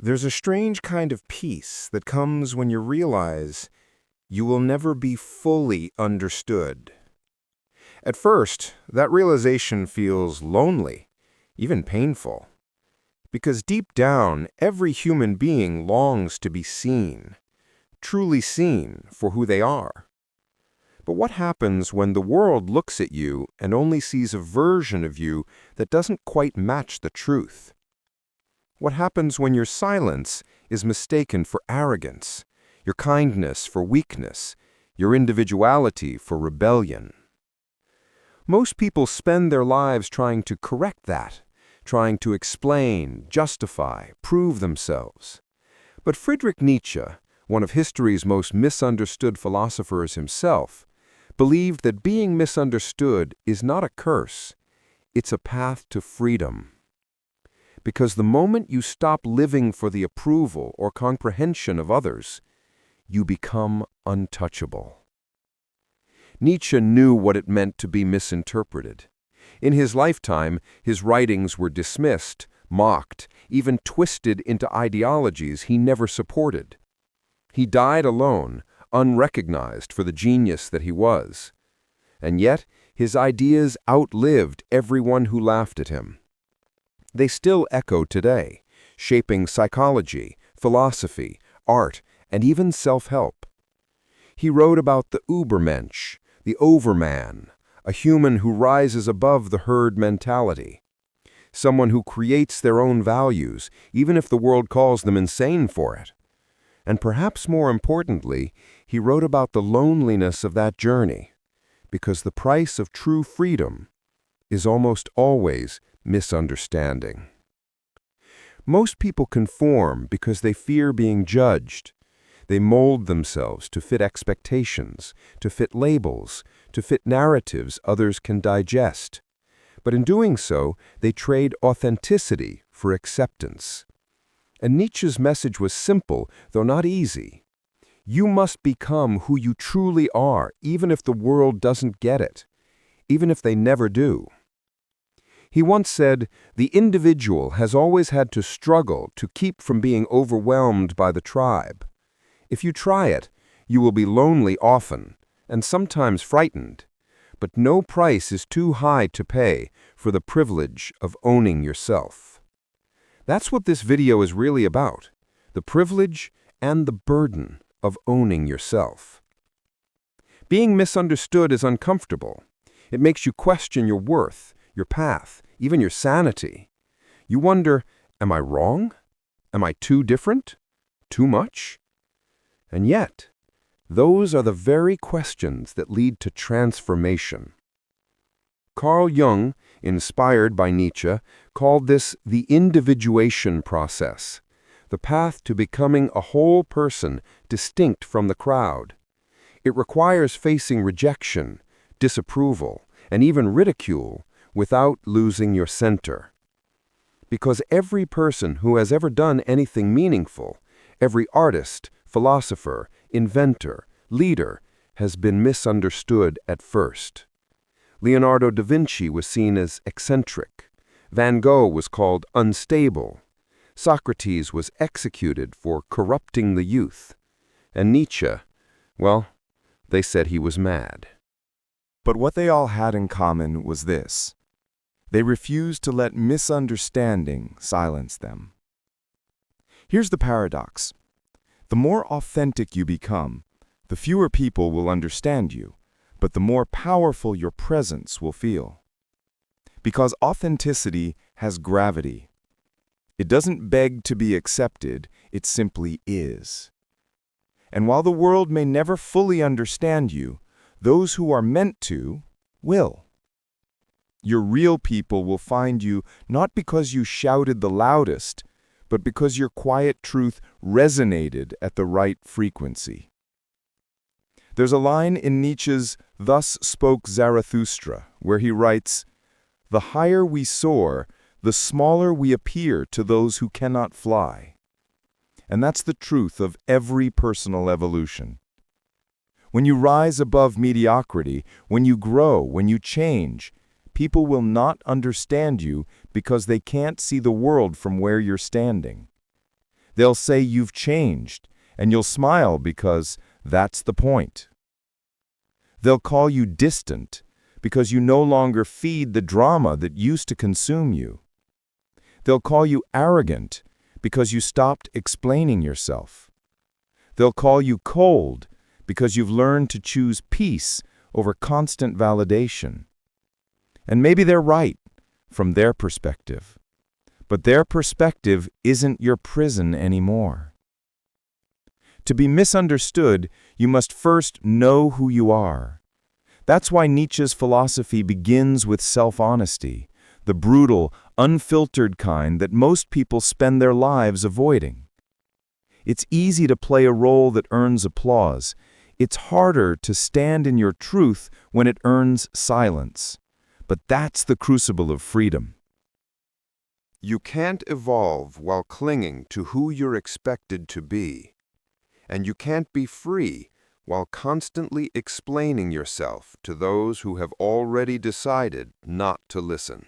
There's a strange kind of peace that comes when you realize you will never be fully understood. At first, that realization feels lonely, even painful, because deep down, every human being longs to be seen, truly seen for who they are. But what happens when the world looks at you and only sees a version of you that doesn't quite match the truth? What happens when your silence is mistaken for arrogance, your kindness for weakness, your individuality for rebellion? Most people spend their lives trying to correct that, trying to explain, justify, prove themselves. But Friedrich Nietzsche, one of history's most misunderstood philosophers himself, believed that being misunderstood is not a curse, it's a path to freedom. Because the moment you stop living for the approval or comprehension of others, you become untouchable. Nietzsche knew what it meant to be misinterpreted. In his lifetime, his writings were dismissed, mocked, even twisted into ideologies he never supported. He died alone, unrecognized for the genius that he was. And yet, his ideas outlived everyone who laughed at him. They still echo today, shaping psychology, philosophy, art, and even self-help. He wrote about the Übermensch, the overman, a human who rises above the herd mentality, someone who creates their own values, even if the world calls them insane for it. And perhaps more importantly, he wrote about the loneliness of that journey, because the price of true freedom is almost always misunderstanding. Most people conform because they fear being judged. They mold themselves to fit expectations, to fit labels, to fit narratives others can digest. But in doing so, they trade authenticity for acceptance. And Nietzsche's message was simple, though not easy. You must become who you truly are, even if the world doesn't get it, even if they never do. He once said, "The individual has always had to struggle to keep from being overwhelmed by the tribe. If you try it, you will be lonely often, and sometimes frightened, but no price is too high to pay for the privilege of owning yourself." That's what this video is really about, the privilege and the burden of owning yourself. Being misunderstood is uncomfortable. It makes you question your worth, your path, even your sanity. You wonder, am I wrong? Am I too different? Too much? And yet, those are the very questions that lead to transformation. Carl Jung, inspired by Nietzsche, called this the individuation process, the path to becoming a whole person distinct from the crowd. It requires facing rejection, disapproval, and even ridicule without losing your center. Because every person who has ever done anything meaningful, every artist, philosopher, inventor, leader, has been misunderstood at first. Leonardo da Vinci was seen as eccentric. Van Gogh was called unstable. Socrates was executed for corrupting the youth. And Nietzsche, well, they said he was mad. But what they all had in common was this: they refused to let misunderstanding silence them. Here's the paradox. The more authentic you become, the fewer people will understand you, but the more powerful your presence will feel. Because authenticity has gravity. It doesn't beg to be accepted, it simply is. And while the world may never fully understand you, those who are meant to will. Your real people will find you not because you shouted the loudest, but because your quiet truth resonated at the right frequency. There's a line in Nietzsche's Thus Spoke Zarathustra, where he writes, "The higher we soar, the smaller we appear to those who cannot fly." And that's the truth of every personal evolution. When you rise above mediocrity, when you grow, when you change, people will not understand you because they can't see the world from where you're standing. They'll say you've changed, and you'll smile because that's the point. They'll call you distant because you no longer feed the drama that used to consume you. They'll call you arrogant because you stopped explaining yourself. They'll call you cold because you've learned to choose peace over constant validation. And maybe they're right from their perspective, but their perspective isn't your prison anymore. To be misunderstood, you must first know who you are. That's why Nietzsche's philosophy begins with self-honesty, the brutal, unfiltered kind that most people spend their lives avoiding. It's easy to play a role that earns applause. It's harder to stand in your truth when it earns silence. But that's the crucible of freedom. You can't evolve while clinging to who you're expected to be. And you can't be free while constantly explaining yourself to those who have already decided not to listen.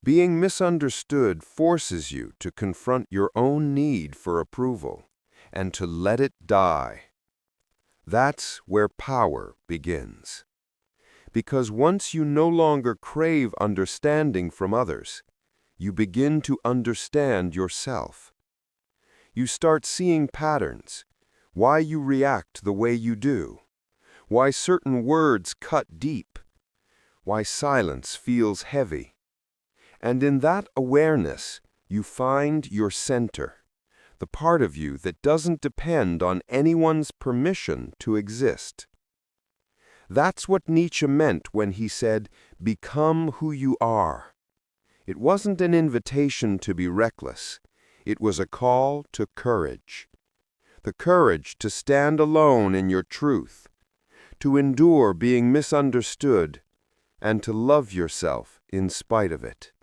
Being misunderstood forces you to confront your own need for approval and to let it die. That's where power begins. Because once you no longer crave understanding from others, you begin to understand yourself. You start seeing patterns, why you react the way you do, why certain words cut deep, why silence feels heavy. And in that awareness, you find your center, the part of you that doesn't depend on anyone's permission to exist. That's what Nietzsche meant when he said, "Become who you are." It wasn't an invitation to be reckless. It was a call to courage. The courage to stand alone in your truth, to endure being misunderstood, and to love yourself in spite of it.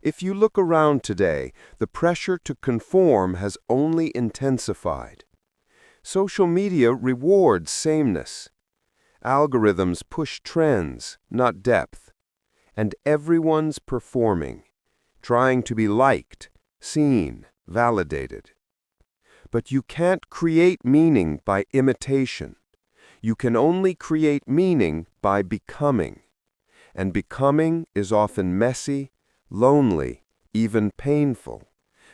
If you look around today, the pressure to conform has only intensified. Social media rewards sameness. Algorithms push trends, not depth. And everyone's performing, trying to be liked, seen, validated. But you can't create meaning by imitation. You can only create meaning by becoming. And becoming is often messy, lonely, even painful,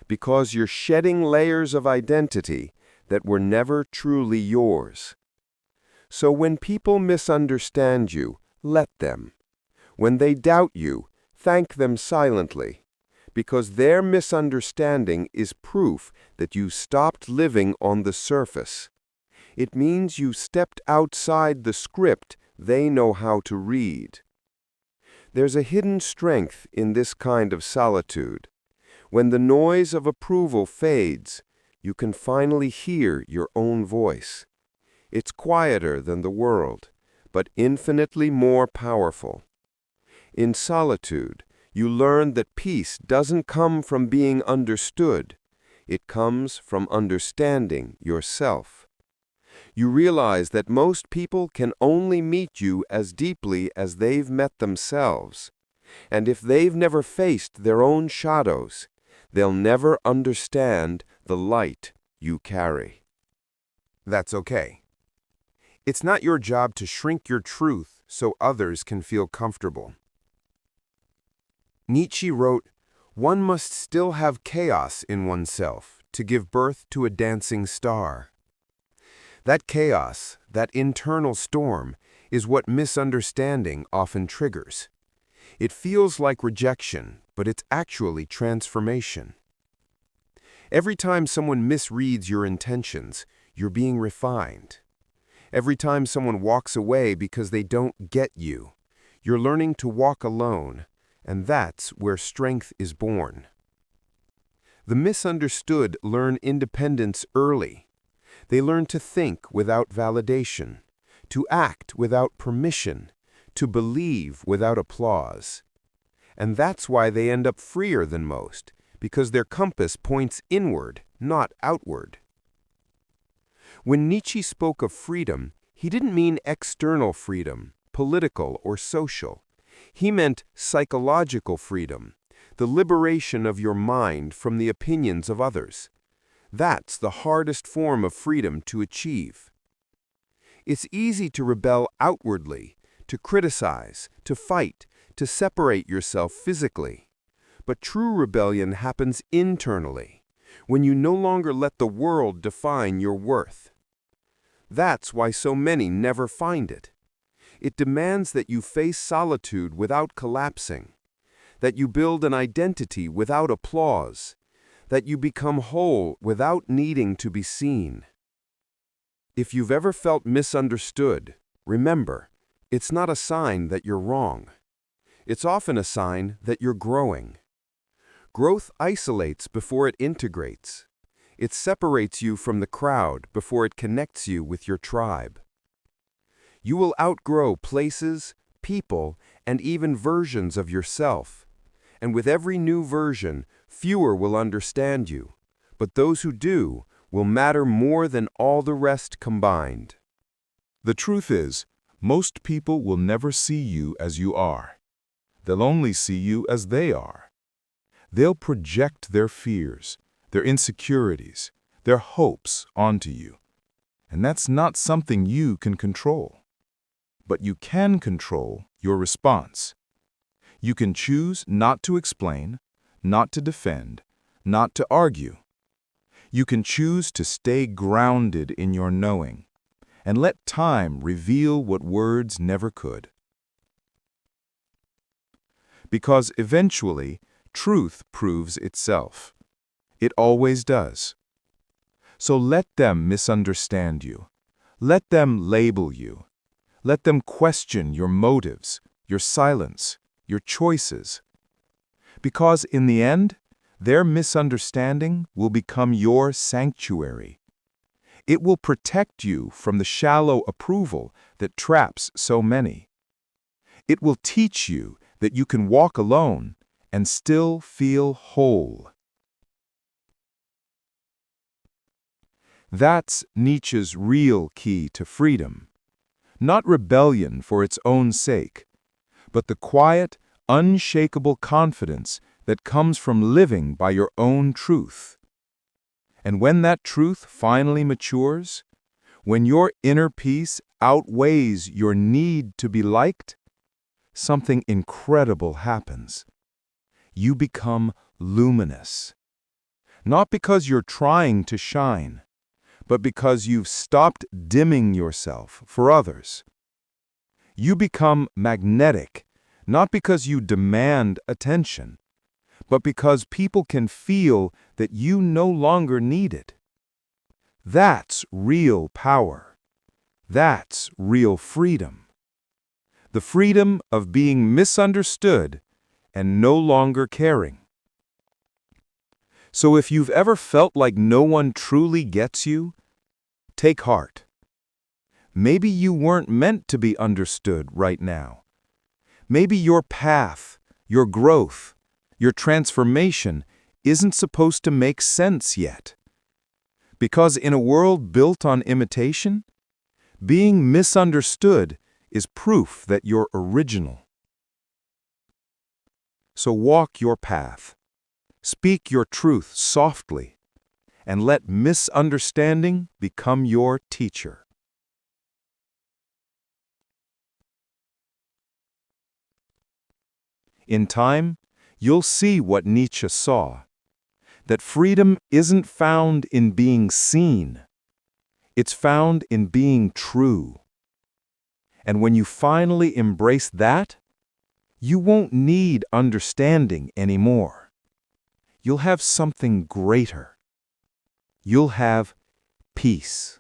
because you're shedding layers of identity that were never truly yours. So when people misunderstand you, let them. When they doubt you, thank them silently, because their misunderstanding is proof that you stopped living on the surface. It means you stepped outside the script they know how to read. There's a hidden strength in this kind of solitude. When the noise of approval fades, you can finally hear your own voice. It's quieter than the world, but infinitely more powerful. In solitude, you learn that peace doesn't come from being understood. It comes from understanding yourself. You realize that most people can only meet you as deeply as they've met themselves. And if they've never faced their own shadows, they'll never understand the light you carry. That's okay. It's not your job to shrink your truth so others can feel comfortable. Nietzsche wrote, "One must still have chaos in oneself to give birth to a dancing star." That chaos, that internal storm, is what misunderstanding often triggers. It feels like rejection, but it's actually transformation. Every time someone misreads your intentions, you're being refined. Every time someone walks away because they don't get you, you're learning to walk alone, and that's where strength is born. The misunderstood learn independence early. They learn to think without validation, to act without permission, to believe without applause. And that's why they end up freer than most, because their compass points inward, not outward. When Nietzsche spoke of freedom, he didn't mean external freedom, political or social. He meant psychological freedom, the liberation of your mind from the opinions of others. That's the hardest form of freedom to achieve. It's easy to rebel outwardly, to criticize, to fight, to separate yourself physically. But true rebellion happens internally, when you no longer let the world define your worth. That's why so many never find it. It demands that you face solitude without collapsing, that you build an identity without applause, that you become whole without needing to be seen. If you've ever felt misunderstood, remember, it's not a sign that you're wrong. It's often a sign that you're growing. Growth isolates before it integrates. It separates you from the crowd before it connects you with your tribe. You will outgrow places, people, and even versions of yourself. And with every new version, fewer will understand you. But those who do will matter more than all the rest combined. The truth is, most people will never see you as you are. They'll only see you as they are. They'll project their fears, their insecurities, their hopes onto you. And that's not something you can control. But you can control your response. You can choose not to explain, not to defend, not to argue. You can choose to stay grounded in your knowing and let time reveal what words never could. Because eventually, truth proves itself. It always does. So let them misunderstand you. Let them label you. Let them question your motives, your silence, your choices. Because in the end, their misunderstanding will become your sanctuary. It will protect you from the shallow approval that traps so many. It will teach you that you can walk alone and still feel whole. That's Nietzsche's real key to freedom. Not rebellion for its own sake, but the quiet, unshakable confidence that comes from living by your own truth. And when that truth finally matures, when your inner peace outweighs your need to be liked, something incredible happens. You become luminous. Not because you're trying to shine, but because you've stopped dimming yourself for others. You become magnetic, not because you demand attention, but because people can feel that you no longer need it. That's real power. That's real freedom. The freedom of being misunderstood and no longer caring. So if you've ever felt like no one truly gets you, take heart. Maybe you weren't meant to be understood right now. Maybe your path, your growth, your transformation isn't supposed to make sense yet. Because in a world built on imitation, being misunderstood is proof that you're original. So walk your path. Speak your truth softly, and let misunderstanding become your teacher. In time, you'll see what Nietzsche saw, that freedom isn't found in being seen. It's found in being true. And when you finally embrace that, you won't need understanding anymore. You'll have something greater. You'll have peace.